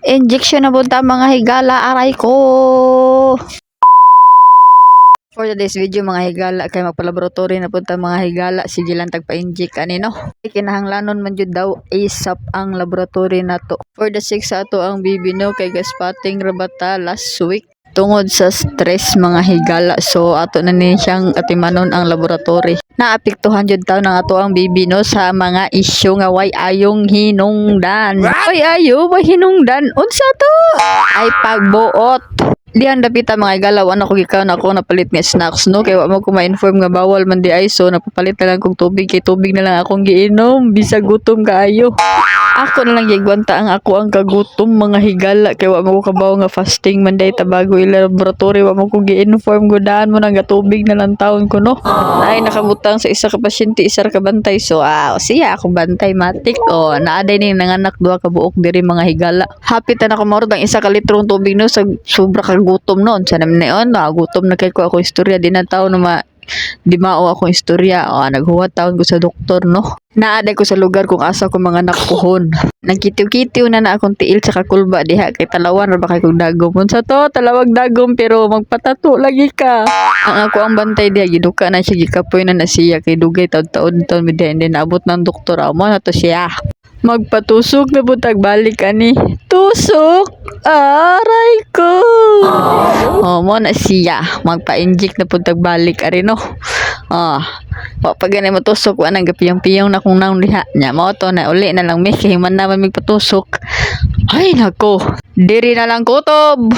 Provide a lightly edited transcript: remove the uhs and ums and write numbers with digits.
Injection na punta mga higala, aray ko. For today's video mga higala, kay magpalaboratory na punta mga higala, sige lang tagpa-inject kanino. Kinahanglanon man jud daw ASAP ang laboratory na to. For the 6 sa ato ang bibi no, kay gaspating rabata last week. Tungod sa stress mga higala, so ato na ni siyang atimanon ang laboratory. Naapektuhan jud taw ng ato ang bibi no sa mga isyu nga way ayong hinungdan. Way ayo, way hinungdan. Unsa to? Ay pagbuot. Diyan dapita mga igalaw ako gikaw na ako napalit nga snacks no kay wa mo ko ma-inform nga bawal man di ay so napapalit na lang kog tubig kay tubig na lang akong giinom bisag gutom kaayo. Ako na lang gigwanta ang ako ang kagutom mga higala kay wa mo ko kabaw nga fasting man day tabago ila laboratory wa mo ko gi-inform godaan mo nang tubig na lang taon ko no. Ay nakabutang sa isa ka pasyente isa ka bantay so siya ako bantay matik o naaday ni nanganak duha ka buok diri mga higala. Hapit na ako maurot ang isa ka litrong tubig no sa sobra ka gutom noon sa naman neon gutom na kay ko ako istorya di na tao na di mao akong istorya naghuwat taon ko sa doktor no naaday ko sa lugar kung asa ko mga nakuhon nagkitiw-kitiw na akong tiil sa kakulba diha kay talawan ra ba kay kong dagom unsa to talawag dagom pero magpatato lagi ka ang ako ang bantay diha giduka na siya gikapoy na siya kay dugay taon-taon din naabot ng doktor amo na to siya magpatusok na butag balik ani tusok aray ko mo na siya magpa-inject na puntag balik ari no wa pa ganay matusok wa nang gapiyang-piyang na kung naon diha nya mo to na uli na lang mi kay man naman magpatusok ay nako diri na lang kutob